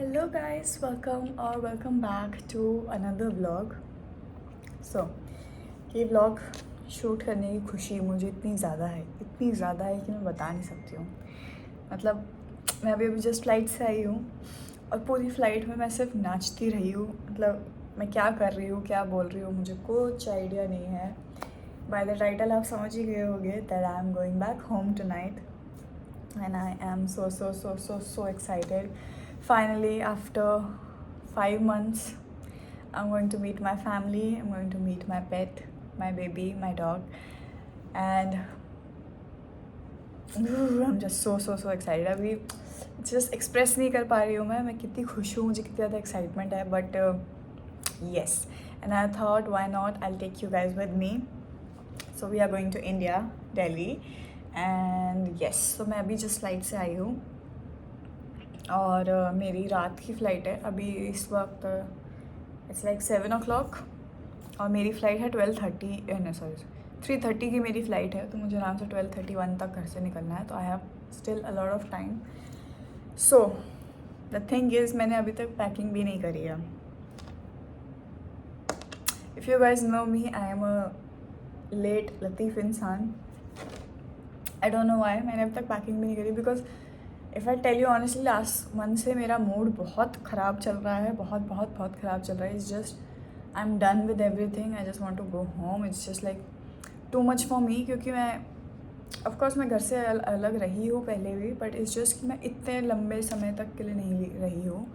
Hello guys, welcome back to another vlog. So, ये vlog shoot करने की खुशी मुझे इतनी ज़्यादा है कि मैं बता नहीं सकती हूँ. मतलब मैं अभी जस्ट फ्लाइट से आई हूँ और पूरी फ्लाइट में मैं सिर्फ नाचती रही हूँ. मतलब मैं क्या कर रही हूँ, क्या बोल रही हूँ, मुझे कुछ आइडिया नहीं है. बाय द टाइटल आप समझ ही गए होंगे that I am going back home tonight and I am so excited. Finally, after 5 months, I'm going to meet my family. I'm going to meet my pet, my baby, my dog, and I'm just so excited. अभी just express नहीं कर पा रही हूँ मैं कितनी खुश हूँ, मुझे कितनी ज़्यादा excitement है. But yes, and I thought why not? I'll take you guys with me. So we are going to India, Delhi. And yes, तो मैं अभी जस्ट फ्लाइट से आई हूँ और मेरी रात की फ़्लाइट है. अभी इस वक्त इट्स लाइक 7 o'clock और मेरी फ़्लाइट है 3:30 की मेरी फ़्लाइट है. तो मुझे आराम से 12:31 तक घर से निकलना है. तो I have still a lot of time. So the thing is, मैंने अभी तक पैकिंग भी नहीं करी है. If you guys know me, I am a late लतीफ़ इंसान. आई डोंट नो वाई मैंने अब तक पैकिंग भी नहीं करी. Because if I tell you honestly, last month से मेरा मूड बहुत ख़राब चल रहा है. बहुत ख़राब चल रहा है. It's just I am done with everything. I just want to go home. It's just like too much for me. क्योंकि मैं ऑफकोर्स मैं घर से अलग रही हूँ पहले भी, बट इट्स जस्ट कि मैं इतने लंबे समय तक के लिए नहीं रही हूँ.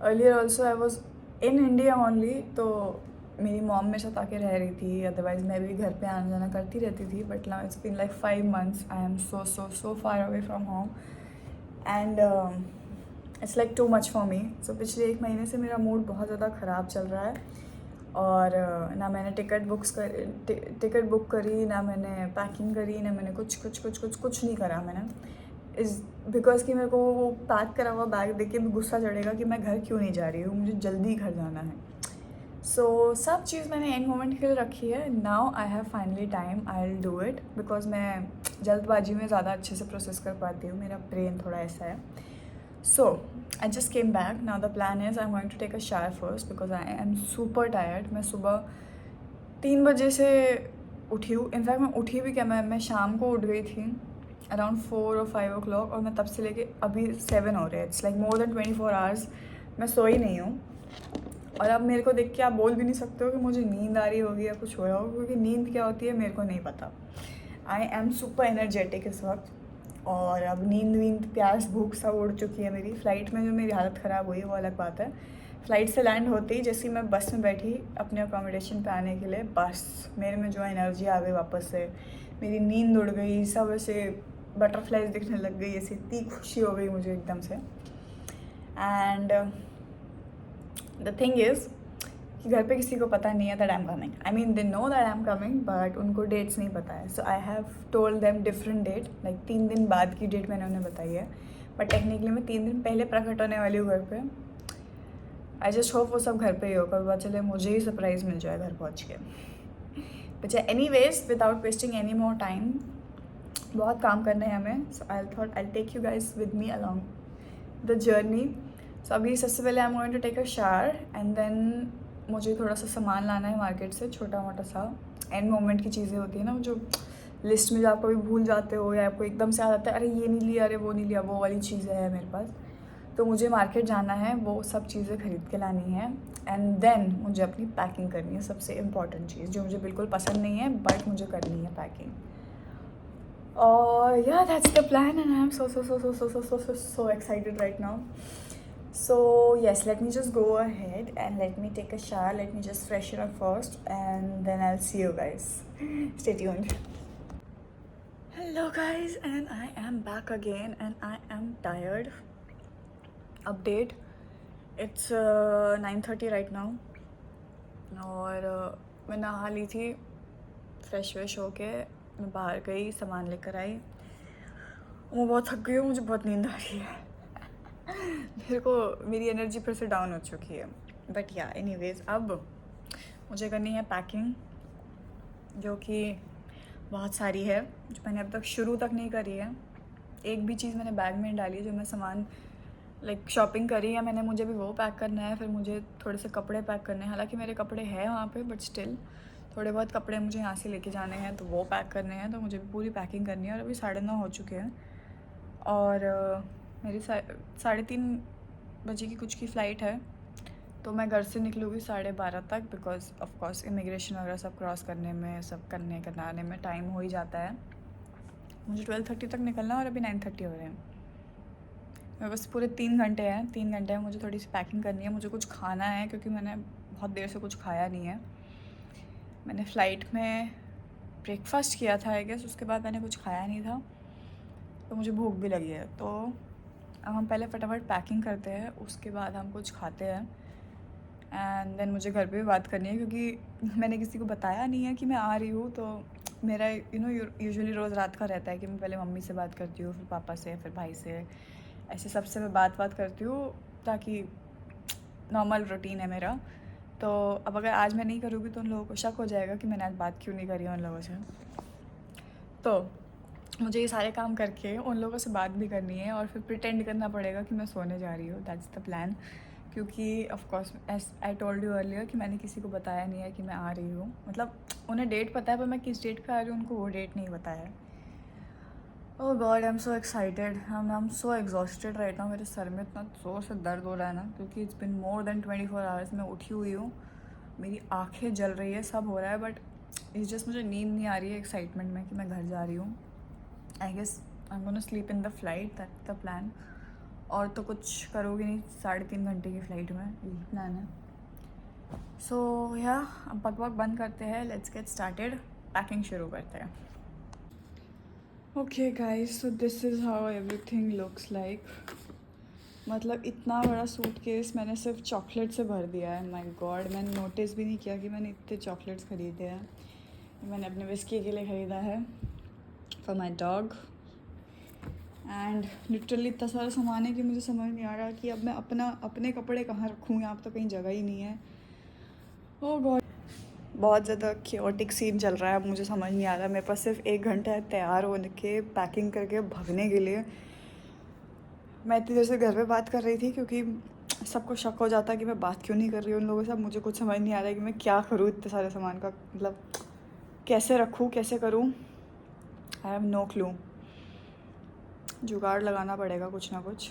Earlier also I was in India only. तो मेरी मॉम मेरे साथ आके रह रही थी. अदरवाइज़ मैं भी घर पे आना जाना करती रहती थी. But now it's been like 5 months. I am so far away from home and it's like too much for me. So पिछले 1 महीने से मेरा मूड बहुत ज़्यादा ख़राब चल रहा है. और ना मैंने टिकट बुक करी, ना मैंने पैकिंग करी, ना मैंने कुछ नहीं करा मैंने. इज़ बिकॉज कि मेरे को वो पैक करा हुआ बैग देख के भी गुस्सा चढ़ेगा कि मैं घर क्यों नहीं जा रही हूँ, मुझे जल्दी घर जाना है. सो सब चीज़ मैंने एंड मोमेंट के लिए रखी है. Now I have finally time, I will do it. Because मैं जल्दबाजी में ज़्यादा अच्छे से प्रोसेस कर पाती हूँ. मेरा ब्रेन थोड़ा ऐसा है. So I just came back. Now the plan is I am going to take a shower first because I am super tired. मैं सुबह 3 बजे से उठी हूँ. इनफैक्ट मैं उठी भी क्या, मैं शाम को उठ गई थी अराउंड 4 और 5 o'clock. और मैं तब से लेके अभी 7 हो रहे हैं. It's like more than 24 hours मैं सोई नहीं हूँ. और अब मेरे को देख के आप बोल भी नहीं सकते हो कि मुझे नींद आ रही होगी या कुछ हो रहा होगा, क्योंकि नींद क्या होती है मेरे को नहीं पता. आई एम सुपर एनर्जेटिक इस वक्त. और अब नींद प्यास भूख सब उड़ चुकी है मेरी. फ़्लाइट में जो मेरी हालत ख़राब हुई है वो अलग बात है. फ़्लाइट से लैंड होते ही जैसे ही मैं बस में बैठी अपने अकोमोडेशन पे आने के लिए, बस मेरे में जो एनर्जी आ गई वापस से. मेरी नींद उड़ गई. सब ऐसे बटरफ्लाइज दिखने लग गई. ऐसी इतनी खुशी हो गई मुझे एकदम से. एंड द थिंग इज़ कि घर पे किसी को पता नहीं है that I am coming. I mean they know that I am coming, but उनको डेट्स नहीं पता है. So I have told them different date. Like 3 दिन बाद की डेट मैंने उन्हें बताई है. बट टेक्निकली मैं 3 दिन पहले प्रकट होने वाली हूँ घर पे. आई जस्ट होप वो सब घर पे ही हो, पता चले मुझे ही सरप्राइज़ मिल जाए घर पहुँच के. But anyways, without wasting any more time, बहुत काम करने हैं हमें. So I thought I take you guys with me along the journey. सो अभी सबसे पहले I am going to take a shower and then मुझे थोड़ा सा सामान लाना है मार्केट से, छोटा मोटा सा. एंड मोमेंट की चीज़ें होती है ना, जो लिस्ट में जो आप कभी भूल जाते हो या आपको एकदम से आ जाता है अरे ये नहीं लिया, अरे वो नहीं लिया, वो वाली चीज़ें हैं मेरे पास. तो मुझे मार्केट जाना है, वो सब चीज़ें खरीद के लानी है. एंड देन मुझे अपनी पैकिंग करनी है. सबसे इम्पॉर्टेंट चीज़ जो मुझे बिल्कुल पसंद नहीं है बट मुझे करनी है पैकिंग. और या that's the plan and I M so excited right now. So yes, let me just go ahead and let me take a shower. Let me just freshen up first and then I'll see you guys. Stay tuned. Hello guys, and I am back again and I am tired. Update, it's 9:30 right now. और मैं नहा ली थी, fresh होके मैं बाहर गई, सामान लेकर आई. मैं बहुत थक गई हूँ, मुझे बहुत नींद आ रही है. मेरे को मेरी एनर्जी फिर से डाउन हो चुकी है. बट या एनीवेज, अब मुझे करनी है पैकिंग, जो कि बहुत सारी है, जो मैंने अब तक शुरू तक नहीं करी है. एक भी चीज़ मैंने बैग में नहीं डाली. जो मैं सामान लाइक शॉपिंग करी है मैंने, मुझे भी वो पैक करना है, फिर मुझे थोड़े से कपड़े पैक करने हैं। हालांकि मेरे कपड़े हैं वहाँ पे, बट स्टिल थोड़े बहुत कपड़े मुझे यहाँ से लेके जाने हैं, तो वो पैक करने हैं, तो मुझे भी पूरी पैकिंग करनी है। और अभी 9:30 हो चुके हैं और मेरी 3:30 बजे की कुछ की फ़्लाइट है, तो मैं घर से निकलूँगी 12:30 तक, बिकॉज ऑफ कोर्स इमिग्रेशन वगैरह सब क्रॉस करने में, सब कराने में टाइम हो ही जाता है। मुझे 12:30 तक निकलना और अभी 9:30 हो रहे हैं। मेरे बस पूरे 3 घंटे हैं, 3 घंटे में मुझे थोड़ी सी पैकिंग करनी है, मुझे कुछ खाना है क्योंकि मैंने बहुत देर से कुछ खाया नहीं है। मैंने फ़्लाइट में ब्रेकफास्ट किया था आई गेस, उसके बाद मैंने कुछ खाया नहीं था, तो मुझे भूख भी लगी है। तो अब हम पहले फटाफट पैकिंग करते हैं, उसके बाद हम कुछ खाते हैं एंड देन मुझे घर पे भी बात करनी है, क्योंकि मैंने किसी को बताया नहीं है कि मैं आ रही हूँ। तो मेरा यूजुअली रोज़ रात का रहता है कि मैं पहले मम्मी से बात करती हूँ, फिर पापा से, फिर भाई से, ऐसे सबसे मैं बात करती हूँ, ताकि नॉर्मल रूटीन है मेरा। तो अब अगर आज मैं नहीं करूँगी तो उन लोगों को शक हो जाएगा कि मैंने आज बात क्यों नहीं करी उन लोगों से। तो मुझे ये सारे काम करके उन लोगों से बात भी करनी है और फिर प्रिटेंड करना पड़ेगा कि मैं सोने जा रही हूँ। दैट्स द प्लान, क्योंकि of course as I told you earlier कि मैंने किसी को बताया नहीं है कि मैं आ रही हूँ। मतलब उन्हें डेट पता है, पर मैं किस डेट पे आ रही हूँ उनको वो डेट नहीं बताया है। Oh god, I am so excited, I am so exhausted right now. मेरे सर में इतना ज़ोर से दर्द हो रहा है ना, क्योंकि it's been more than 24 hours मैं उठी हुई हूँ, मेरी आँखें जल रही है, सब हो रहा है, बट इस जस्ट मुझे नींद नहीं आ रही है एक्साइटमेंट में कि मैं घर जा रही हूँ। I guess I am gonna sleep in the flight, that's the plan. और तो कुछ करोगे नहीं 3.5 घंटे की फ़्लाइट में, यही प्लान है। सो या अब बकवाक बंद करते हैं, लेट्स गेट स्टार्टेड, पैकिंग शुरू करते हैं। Okay guys, so this is how everything looks like. मतलब इतना बड़ा सूटकेस मैंने सिर्फ चॉकलेट से भर दिया है। माय गॉड, मैंने नोटिस भी नहीं किया कि मैंने इतने चॉकलेट्स ख़रीदे हैं। मैंने अपने विस्की के लिए ख़रीदा है, for my dog, and literally इतना सारा सामान है कि मुझे समझ नहीं आ रहा कि अब मैं अपने कपड़े कहाँ रखूँ, यहाँ पर तो कहीं जगह ही नहीं है। ओह गॉड, बहुत ज़्यादा क्योटिक सीन चल रहा है। अब मुझे समझ नहीं आ रहा, मेरे पास सिर्फ 1 घंटा है तैयार होने के, पैकिंग करके भगने के लिए। मैं इतनी देर से घर पे बात कर रही थी क्योंकि सबको शक हो जाता है कि मैं बात क्यों नहीं कर रही हूँ उन लोगों से। अब मुझे कुछ समझ नहीं आ रहा है कि मैं क्या करूँ इतने सारे सामान का, मतलब कैसे रखूँ, कैसे करूँ, आई हैव नो क्लू। जुगाड़ लगाना पड़ेगा कुछ ना कुछ।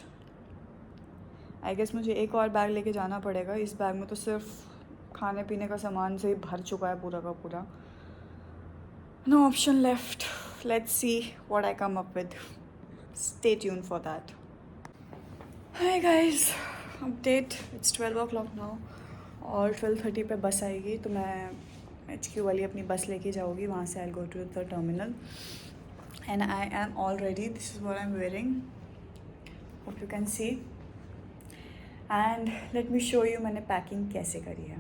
आई गेस मुझे एक और बैग लेके जाना पड़ेगा। इस बैग में तो सिर्फ खाने पीने का सामान से ही भर चुका है पूरा का पूरा। No option left, let's see what I come up with, stay tune for that. Hi guys, update, it's 12 o'clock now और 12:30 पे बस आएगी, तो मैं HQ वाली अपनी बस लेके जाऊँगी, वहाँ से I go to the terminal and I am all ready. This is what I am wearing, hope you can see, and let me show you मैंने पैकिंग कैसे करी है।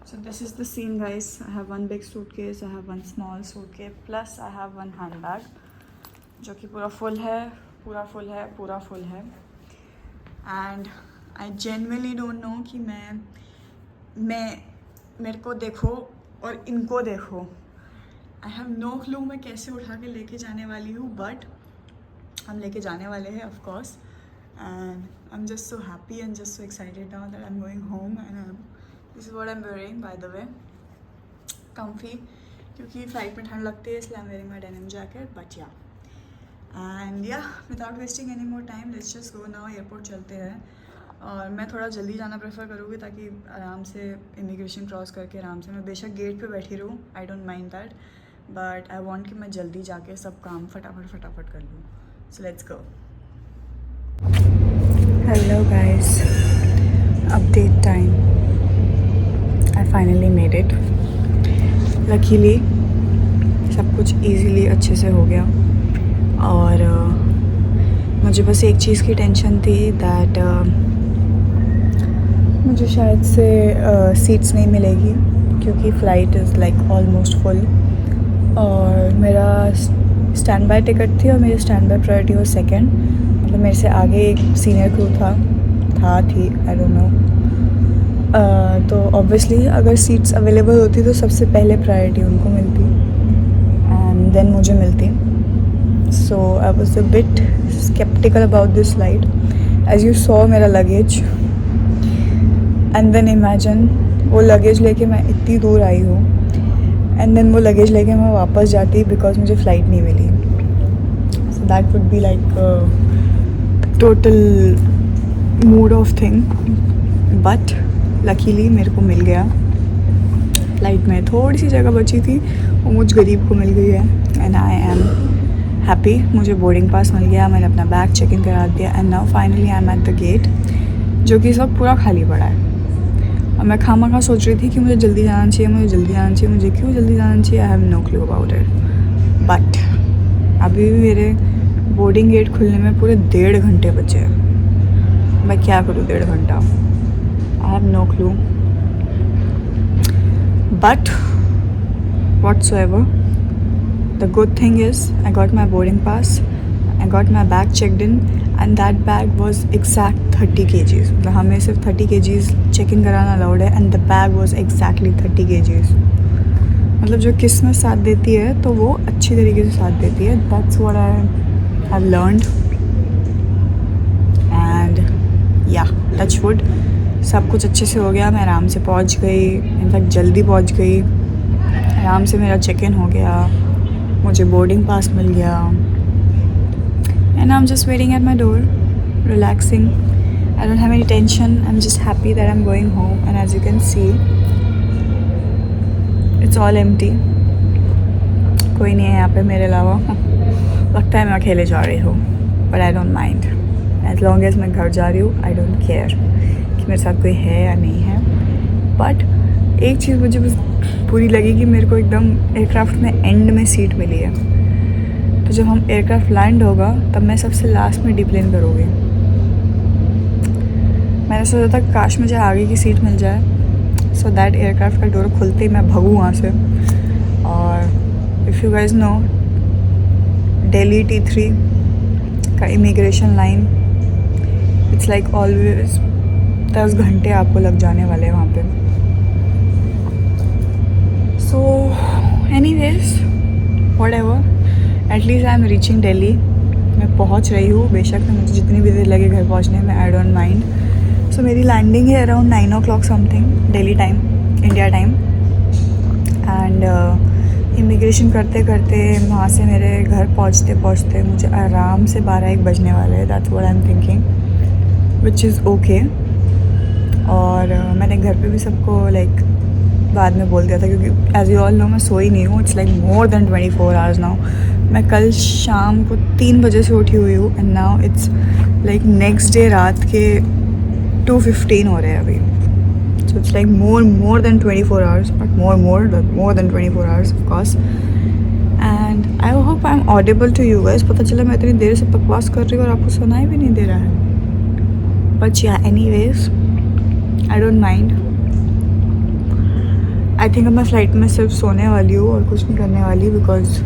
So this is the scene guys, I have one big suitcase, I have one small suitcase, plus I have one handbag जो कि पूरा full है, पूरा full है, पूरा फुल है। And I genuinely don't know कि मेरे को देखो और इनको देखो, आई हैव नो क्लू मैं कैसे उठा के लेके जाने वाली हूँ, बट हम लेके जाने वाले हैं of course. And I am just so happy and just so excited now that I am going home. And this is what I am wearing by the way, comfy, क्योंकि फ़्लाइट में ठंड लगती है इसलिए आई am wearing my denim jacket, but या and या without wasting any more time let's just go now. Airport चलते हैं और मैं थोड़ा जल्दी जाना प्रेफर करूँगी ताकि आराम से इमिग्रेशन क्रॉस करके आराम से, मैं बेशक गेट पे बैठी रहूँ, आई don't mind that, but I want कि मैं जल्दी जाके सब काम फटाफट कर लूँ। So let's go. Hello guys, update time, I finally made it. Luckily सब कुछ ईजीली अच्छे से हो गया और मुझे बस एक चीज़ की टेंशन थी दैट मुझे शायद से सीट्स नहीं मिलेगी क्योंकि flight is like almost full, और मेरा स्टैंड बाय टिकट थी और मेरी स्टैंड बाय प्रायोरिटी वो सेकंड, मतलब मेरे से आगे एक सीनियर क्रू थी आई डोंट नो। तो ऑब्वियसली अगर सीट्स अवेलेबल होती तो सबसे पहले प्रायोरिटी उनको मिलती एंड देन मुझे मिलती। So I was a bit skeptical about this flight as you saw मेरा लगेज, एंड देन इमेजिन वो लगेज लेके मैं इतनी दूर आई हूँ, एंड देन वो लगेज लेके मैं वापस जाती बिकॉज मुझे फ़्लाइट नहीं मिली. So that would be like total mood off thing. But luckily मेरे को मिल गया. फ्लाइट में थोड़ी सी जगह बची थी, वो मुझ गरीब को मिल गई है. And I am happy. मुझे बोर्डिंग पास मिल गया, मैंने अपना बैग चेक इन करा दिया. And now finally I am at the gate, जो कि सब पूरा खाली पड़ा है. और मैं खामा सोच रही थी कि मुझे जल्दी जाना चाहिए, मुझे क्यों जल्दी जाना चाहिए. I have no clue about it. But अभी भी मेरे बोर्डिंग गेट खुलने में पूरे 1.5 घंटे बचे हैं. मैं क्या करूँ 1.5 घंटा? I have no clue. But whatsoever, the good thing is I got my boarding pass, I got my bag checked in, and that bag was exact 30 kgs. मतलब हमें सिर्फ 30 kgs चेक इन कराना अलाउड है, and the bag was exactly 30 kgs. मतलब जो किस्मत साथ देती है तो वो अच्छी तरीके से साथ देती है. That's what I have learned. And yeah, touch wood, सब कुछ अच्छे से हो गया. मैं आराम से पहुंच गई, इनफैक्ट जल्दी पहुंच गई. आराम से मेरा चेक इन हो गया, मुझे बोर्डिंग पास मिल गया. And I am just waiting at my door, relaxing. I don't have any tension. I am just happy that I am going home. And as you can see it's all empty. कोई नहीं है यहाँ पे मेरे अलावा. लगता है मैं अकेले जा रही हूँ, but I don't mind. As long as मैं घर जा रही हूँ, आई डोंट केयर कि मेरे साथ कोई है या नहीं है. बट एक चीज़ मुझे बस पूरी लगी कि मेरे को एकदम एयरक्राफ्ट में एंड में सीट मिली है. तो जब हम एयरक्राफ्ट लैंड होगा तब मैं सबसे लास्ट में डिप्लेन करूँगी. मैंने सोचा था काश मुझे आगे की सीट मिल जाए, सो दैट एयरक्राफ्ट का डोर खुलते ही मैं भगूँ वहाँ से. और if you guys know, Delhi T3 का immigration line, it's like always 10 घंटे आपको लग जाने वाले हैं वहाँ पे. So anyways, whatever, at least I am reaching Delhi. मैं पहुँच रही हूँ. बेशक में मुझे जितनी भी देर लगे घर पहुँचने में, आई डोंट माइंड. सो मेरी लैंडिंग है around 9 o'clock something Delhi time, India time. And immigration करते करते वहाँ से मेरे घर पहुँचते पहुँचते मुझे आराम से 12-1 बजने वाले हैं. That's what I am thinking, which is okay. और मैंने घर पे भी सबको लाइक बाद में बोल दिया था, क्योंकि एज यू ऑल नो मैं सोई नहीं हूँ. It's like more than 24 hours now. मैं कल शाम को 3 बजे से उठी हुई हूँ, and now it's like next day रात के 2:15 हो रहे हैं अभी. So it's like more than 24 hours, but more than 24 hours of course. And I hope I am audible to you guys. पता चला मैं इतनी देर से बकवास कर रही हूँ और आपको सुनाई भी नहीं दे रहा है. बट या anyways, I don't mind. I think अब मैं फ़्लाइट में सिर्फ सोने वाली हूँ और कुछ नहीं करने वाली, बिकॉज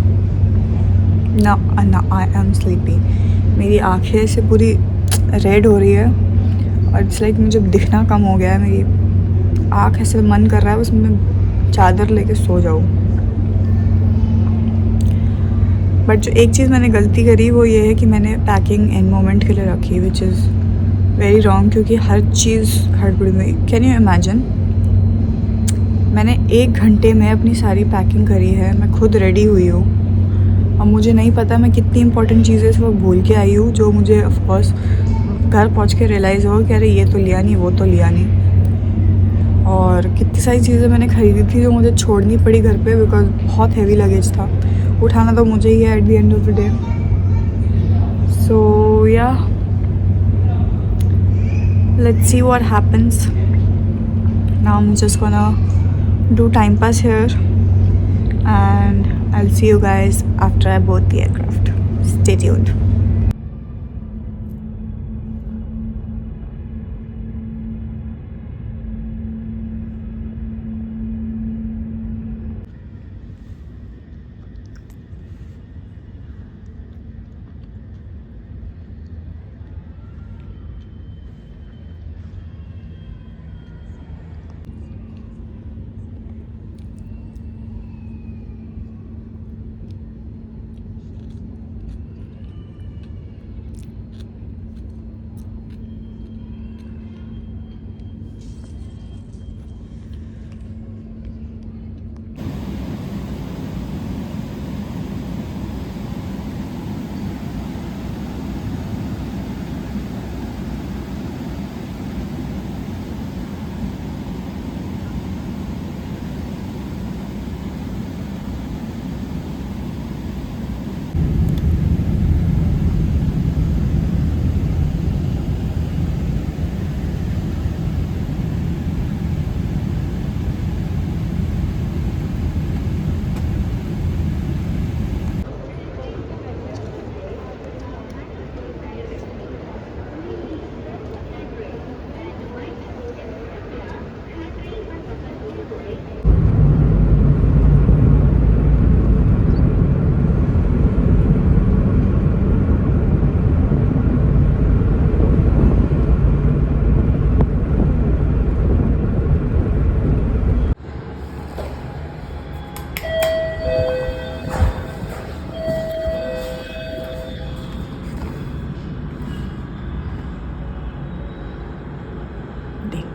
ना आई एम स्लीपी. मेरी आँखें से पूरी रेड हो रही है और इट्स लाइक मुझे दिखना कम हो गया है. मेरी आँख ऐसे मन कर रहा है बस मैं चादर लेके सो जाऊँ. बट जो एक चीज़ मैंने गलती करी वो ये है कि मैंने पैकिंग एंड मोमेंट के लिए रखी, विच इज़ वेरी रॉन्ग. क्योंकि हर चीज़ हड़बड़ी में. कैन यू इमेजिन, मैंने 1 घंटे में अपनी सारी पैकिंग करी है. मैं खुद रेडी हुई हूँ और मुझे नहीं पता मैं कितनी इंपॉर्टेंट चीज़ें इस वक्त भूल के आई हूँ, जो मुझे ऑफकोर्स घर पहुँच के रियलाइज़ हो कि अरे ये तो लिया नहीं, वो तो लिया नहीं. और कितनी सारी चीज़ें मैंने ख़रीदी थी जो मुझे छोड़नी पड़ी घर पे, बिकॉज बहुत हैवी लगेज था. उठाना तो मुझे ही है at the end of the day. So yeah, let's see what happens. Now I am just gonna do time pass here, and I'll see you guys after I board the aircraft. Stay tuned.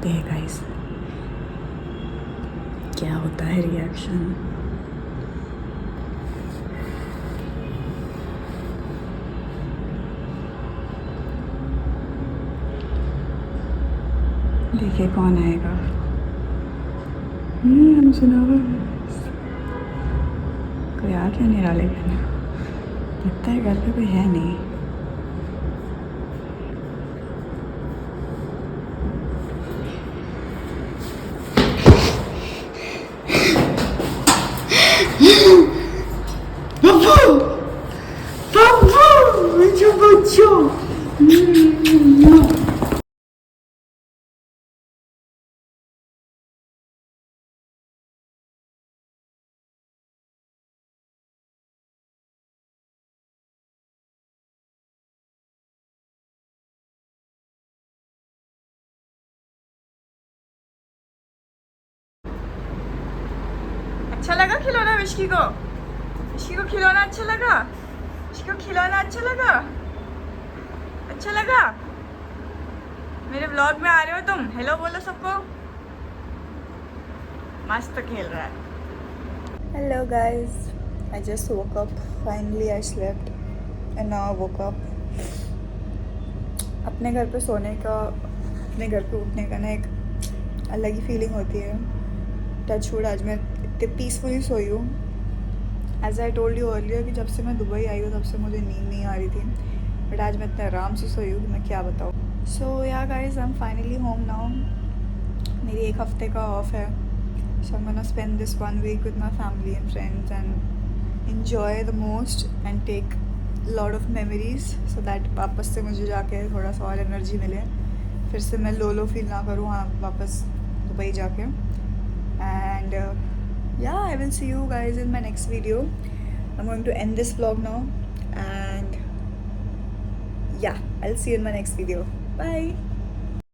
देखते हैं guys क्या होता है reaction. देखिए कौन आएगा। सुना कोई आ क्यों नहीं रहा, लेकिन लगता है घर पे कोई है नहीं। अच्छा लगा खिलौना विश्की को? विश्की को खिलौना अच्छा लगा? विश्की को खिलौना अच्छा लगा? अच्छा लगा? मेरे व्लॉग में आ रहे हो तुम? हेलो बोलो सबको। मस्त खेल रहा है। Hello guys, I just woke up. Finally I slept and now woke up. अपने घर पे सोने का, अपने घर पे उठने का ना एक अलग ही फीलिंग होती है। टच वुड आज मैं इतने पीसफुली सोई हूँ। As I told you earlier कि जब से मैं दुबई आई हूँ तब से मुझे नींद नहीं आ रही थी, बट आज मैं इतने आराम से सोई हूँ कि मैं क्या बताऊँ। So yeah guys, I am finally home now. मेरी एक हफ्ते का ऑफ है, so I am gonna spend this 1 week with my family and friends and enjoy the most and take lot of memories so that वापस से मुझे जाके थोड़ा सा और एनर्जी मिले, फिर से मैं लो फील ना करूँ हाँ वापस दुबई जाके। And yeah, I will see you guys in my next video. I'm going to end this vlog now, and yeah, I'll see you in my next video. Bye.